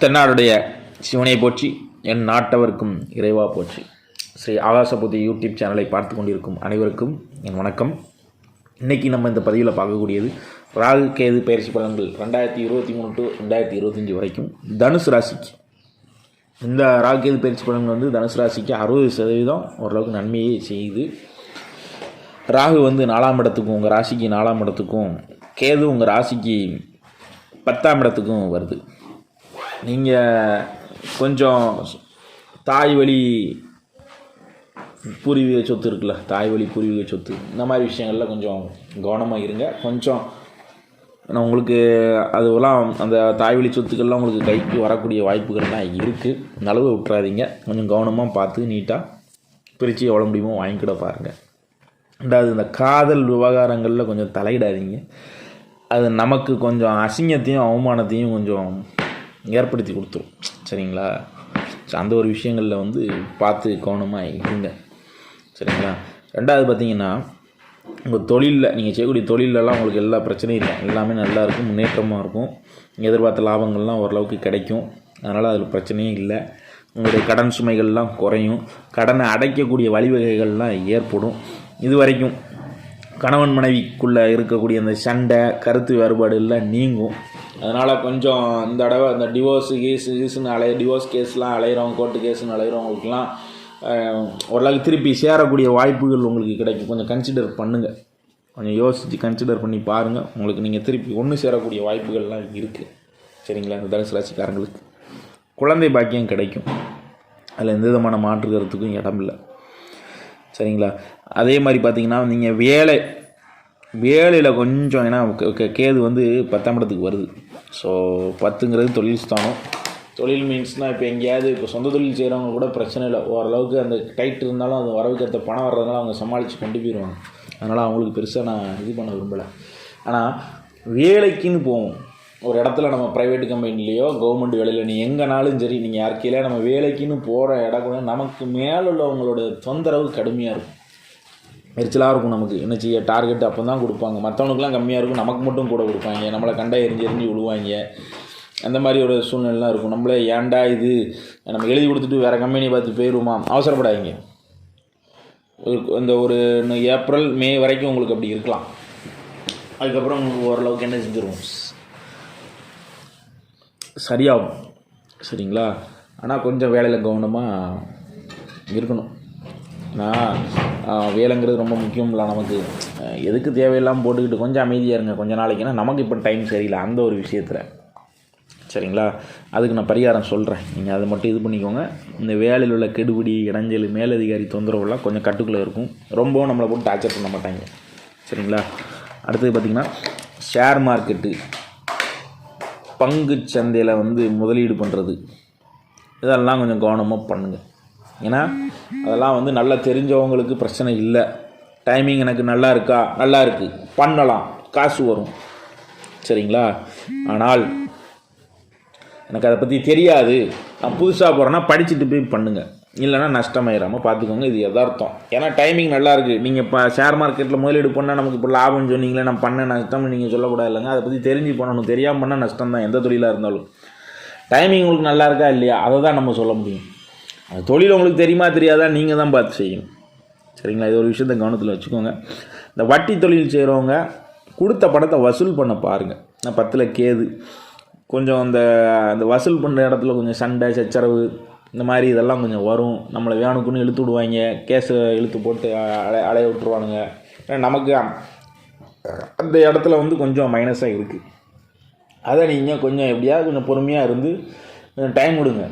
தென்னாடுடைய சிவனை போற்றி, என் நாட்டவர்க்கும் இறைவா போற்றி. ஸ்ரீ ஆகாசபுத்தி யூடியூப் சேனலை பார்த்து கொண்டிருக்கும் அனைவருக்கும் என் வணக்கம். இன்றைக்கி நம்ம இந்த பதிவில் பார்க்கக்கூடியது ராகு கேது பயிற்சி பலன்கள் 2023 டு 2025 வரைக்கும் தனுசு ராசிக்கு. இந்த ராகு கேது பயிற்சி பலன்கள் வந்து தனுசு ராசிக்கு 60% ஓரளவுக்கு நன்மையை செய்யுது. ராகு வந்து 4ஆம் இடத்துக்கும், உங்கள் ராசிக்கு 4ஆம் இடத்துக்கும், கேது உங்கள் ராசிக்கு 10ஆம் இடத்துக்கும் வருது. நீங்கள் கொஞ்சம் தாய் வழி பூர்வீக சொத்து இருக்குல்ல, தாய் வழி பூர்வீக சொத்து, இந்த மாதிரி விஷயங்களில் கொஞ்சம் கவனமாக இருங்க. கொஞ்சம் உங்களுக்கு அதுவெல்லாம் அந்த தாய் வழி சொத்துக்கள்லாம் உங்களுக்கு கைக்கு வரக்கூடிய வாய்ப்புகள்லாம் இருக்குது. நழுவ விட்டுறாதீங்க. கொஞ்சம் கவனமாக பார்த்து நீட்டாக பிரித்து எவ்வளோ முடியுமோ வாங்கிக்கிட பாருங்கள். ரெண்டாவது, இந்த காதல் விவகாரங்களில் கொஞ்சம் தலையிடாதீங்க. அது நமக்கு கொஞ்சம் அசிங்கத்தையும் அவமானத்தையும் கொஞ்சம் ஏற்படுத்தி கொடுத்துரும். சரிங்களா? அந்த ஒரு விஷயங்களில் வந்து பார்த்து கவனமாக இருங்க. சரிங்களா? ரெண்டாவது பார்த்திங்கன்னா, உங்கள் தொழிலில் நீங்கள் செய்யக்கூடிய தொழிலெல்லாம் உங்களுக்கு எல்லா பிரச்சனையும் இல்லை, எல்லாமே நல்லா இருக்கும், முன்னேற்றமாக இருக்கும், எதிர்பார்த்த லாபங்கள்லாம் ஓரளவுக்கு கிடைக்கும். அதனால் அதில் பிரச்சனையும் இல்லை. உங்களுடைய கடன் சுமைகள்லாம் குறையும், கடனை அடைக்கக்கூடிய வழிவகைகள்லாம் ஏற்படும். இது வரைக்கும் கணவன் மனைவிக்குள்ளே இருக்கக்கூடிய அந்த சண்டை, கருத்து வேறுபாடு எல்லாம் நீங்கும். அதனால் கொஞ்சம் இந்த தடவை இந்த டிவோர்ஸ் கேஸ்லாம் அலைகிறவங்க, கோர்ட்டு கேஸுன்னு அலைகிறவங்களுக்குலாம் ஓரளவுக்கு திருப்பி சேரக்கூடிய வாய்ப்புகள் உங்களுக்கு கிடைக்கும். கொஞ்சம் கன்சிடர் பண்ணுங்கள், கொஞ்சம் யோசித்து கன்சிடர் பண்ணி பாருங்கள். உங்களுக்கு நீங்கள் திருப்பி ஒன்று சேரக்கூடிய வாய்ப்புகள்லாம் இருக்குது. சரிங்களா? இந்த தனுசு ராசிக்காரங்களுக்கு குழந்தை பாக்கியம் கிடைக்கும். அதில் எந்த விதமான மாற்று கருத்துக்கும் இடம் இல்லை. சரிங்களா? அதே மாதிரி பார்த்திங்கன்னா, நீங்கள் வேலையில் கொஞ்சம், ஏன்னா கேது வந்து 10ஆம் இடத்துக்கு வருது. ஸோ 10ங்கிறது தொழில் ஸ்தானம். தொழில் மீன்ஸ்னால் இப்போ எங்கேயாவது இப்போ சொந்த தொழில் செய்கிறவங்க கூட பிரச்சனை இல்லை, ஓரளவுக்கு அந்த டைட் இருந்தாலும் அது வரவுக்கு ஏற்ற பணம் வர்றதுனால அவங்க சமாளித்து கொண்டு போயிடுவாங்க. அதனால் அவங்களுக்கு பெருசாக நான் இது பண்ண விரும்பலை. ஆனால் வேலைக்குன்னு போவோம் ஒரு இடத்துல, நம்ம ப்ரைவேட் கம்பெனிலேயோ கவர்மெண்ட் வேலையில் நீ எங்கேனாலும் சரி, நீங்கள் யாருக்கையில நம்ம வேலைக்குன்னு போகிற இடம் கூட நமக்கு மேலே உள்ளவங்களோட தொந்தரவு கடுமையாக இருக்கும், எரிச்சலாக இருக்கும். நமக்கு என்ன செய்ய டார்கெட் அப்போ தான் கொடுப்பாங்க. மற்றவனுக்குலாம் கம்மியாக இருக்கும், நமக்கு மட்டும் கூட கொடுப்பாங்க. நம்மளை கண்டா எரிஞ்சு விழுவாங்க. அந்த மாதிரி ஒரு சூழ்நிலைலாம் இருக்கும். நம்மளே ஏன்டா இது நம்ம எழுதி கொடுத்துட்டு வேறு கம்பெனியை பார்த்து போயிடுவோமா, அவசரப்படாதீங்க. இந்த ஒரு ஏப்ரல் மே வரைக்கும் உங்களுக்கு அப்படி இருக்கலாம். அதுக்கப்புறம் உங்களுக்கு ஓரளவுக்கு என்ன செஞ்சிருவோம், சரியாகும். சரிங்களா? ஆனால் கொஞ்சம் வேலையில் கவனமாக இருக்கணும். நான் வேலைங்கிறது ரொம்ப முக்கியம் இல்லை நமக்கு. எதுக்கு தேவையெல்லாம் போட்டுக்கிட்டு கொஞ்சம் அமைதியாக இருங்க கொஞ்சம் நாளைக்குன்னா, நமக்கு இப்போ டைம் சரியில்லை அந்த ஒரு விஷயத்தில். சரிங்களா? அதுக்கு நான் பரிகாரம் சொல்கிறேன், நீங்கள் அதை மட்டும் இது பண்ணிக்கோங்க. இந்த வேலையில் உள்ள கெடுபிடி, இடைஞ்சல், மேலதிகாரி தொந்தரவுலாம் கொஞ்சம் கட்டுக்குள்ளே இருக்கும். ரொம்பவும் நம்மளை போட்டு டார்ச்சர் பண்ண மாட்டாங்க. சரிங்களா? அடுத்தது பார்த்திங்கன்னா, ஷேர் மார்க்கெட்டு, பங்கு சந்தையில் வந்து முதலீடு பண்ணுறது, இதெல்லாம் கொஞ்சம் கவனமாக பண்ணுங்கள். ஏன்னா அதெல்லாம் வந்து நல்லா தெரிஞ்சவங்களுக்கு பிரச்சனை இல்லை. டைமிங் எனக்கு நல்லா இருக்கா, நல்லா இருக்குது, பண்ணலாம், காசு வரும். சரிங்களா? ஆனால் எனக்கு அதை பற்றி தெரியாது, நான் புதுசாக போகிறேன்னா படிச்சுட்டு போய் பண்ணுங்கள், இல்லைனா நஷ்டமாயிடாமல் பார்த்துக்கோங்க. இது யதார்த்தம். ஏன்னா டைமிங் நல்லா இருக்குது. நீங்கள் இப்போ ஷேர் மார்க்கெட்டில் முதலீடு பண்ணால் நமக்கு இப்போ லாபம்னு சொன்னீங்களே, நான் பண்ண நஷ்டம்னு நீங்கள் சொல்லக்கூடாது இல்லைங்க. அதை பற்றி தெரிஞ்சு பண்ணணும். தெரியாமல் பண்ணால் நஷ்டம் தான், எந்த தொழிலாக இருந்தாலும். டைமிங் உங்களுக்கு நல்லா இருக்கா இல்லையா, அதை தான் நம்ம சொல்ல முடியும். அந்த தொழில் உங்களுக்கு தெரியுமா தெரியாதா, நீங்கள் தான் பார்த்து செய்யணும். சரிங்களா? இது ஒரு விஷயத்தை கவனத்தில் வச்சுக்கோங்க. இந்த வட்டி தொழில் செய்கிறவங்க கொடுத்த பணத்தை வசூல் பண்ண பாருங்கள். நான் 10ல் கேது கொஞ்சம் அந்த வசூல் பண்ணுற இடத்துல கொஞ்சம் சண்டை சச்சரவு இந்த மாதிரி இதெல்லாம் கொஞ்சம் வரும். நம்மளை வேணுக்குன்னு இழுத்து விடுவாங்க, கேஸை இழுத்து போட்டு அலைய விட்டுருவானுங்க. நமக்கு அந்த இடத்துல வந்து கொஞ்சம் மைனஸாக இருக்குது. அதை நீங்கள் கொஞ்சம் எப்படியாவது கொஞ்சம் பொறுமையாக இருந்து டைம் கொடுங்க.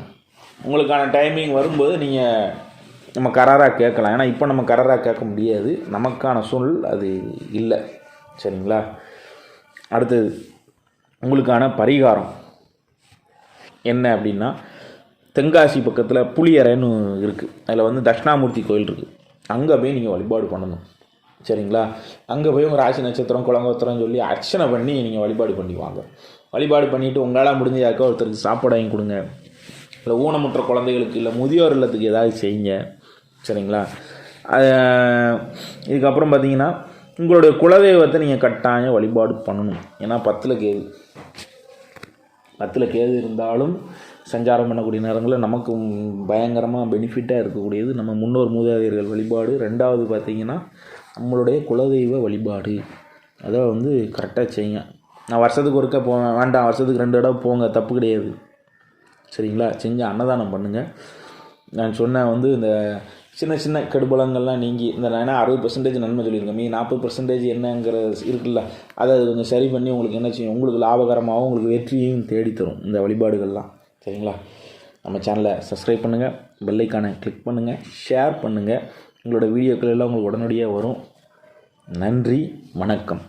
உங்களுக்கான டைமிங் வரும்போது நீங்கள் நம்ம கராராக கேட்கலாம். ஏன்னா இப்போ நம்ம கராராக கேட்க முடியாது, நமக்கான சூழல் அது இல்லை. சரிங்களா? அடுத்தது உங்களுக்கான பரிகாரம் என்ன அப்படின்னா, தென்காசி பக்கத்தில் புளியறைன்னு இருக்குது. அதில் வந்து தட்சிணாமூர்த்தி கோயில் இருக்குது. அங்கே போய் நீங்கள் வழிபாடு பண்ணணும். சரிங்களா? அங்கே போய் உங்கள் ராசி நட்சத்திரம் குலங்கோத்திரம் சொல்லி அர்ச்சனை பண்ணி நீங்கள் வழிபாடு பண்ணிக்குவாங்க. வழிபாடு பண்ணிவிட்டு உங்களால் முடிஞ்ச யாருக்கோ ஒருத்தருக்கு சாப்பாடு வாங்கி கொடுங்க. இல்லை ஊனமுற்ற குழந்தைகளுக்கு, இல்லை முதியோர் இல்லத்துக்கு ஏதாவது செய்யுங்க. சரிங்களா? இதுக்கப்புறம் பார்த்திங்கன்னா, உங்களுடைய குலதெய்வத்தை நீங்கள் கட்டாயம் வழிபாடு பண்ணணும். ஏன்னா 10ல் கேது இருந்தாலும் சஞ்சாரம் பண்ணக்கூடிய நேரங்களில் நமக்கு பயங்கரமாக பெனிஃபிட்டாக இருக்கக்கூடியது நம்ம முன்னோர் மூதாதையர்கள் வழிபாடு. 2வது பார்த்திங்கன்னா நம்மளுடைய குலதெய்வ வழிபாடு. அதை வந்து கரெக்டாக செய்யுங்க. நான் வருஷத்துக்கு ஒருக்கா வேண்டாம், வருஷத்துக்கு 2 தடவை போங்க, தப்பு கிடையாது. சரிங்களா? செஞ்சு அன்னதானம் பண்ணுங்கள். நான் சொன்ன வந்து இந்த சின்ன சின்ன கெடுபலங்கள்லாம் நீங்கி இந்த ஏன்னா 60% நன்மை சொல்லியிருக்கேன், மீதி 40% என்னங்கிற இருக்குல்ல, அதை கொஞ்சம் சரி பண்ணி உங்களுக்கு என்ன செய்யும், உங்களுக்கு லாபகரமாகவும் உங்களுக்கு வெற்றியையும் தேடித்தரும் இந்த வழிபாடுகள்லாம். சரிங்களா? நம்ம சேனலை சப்ஸ்கிரைப் பண்ணுங்கள், பெல் ஐக்கானை கிளிக் பண்ணுங்கள், ஷேர் பண்ணுங்கள். உங்களோட வீடியோக்கள் எல்லாம் உங்களுக்கு உடனடியாக வரும். நன்றி, வணக்கம்.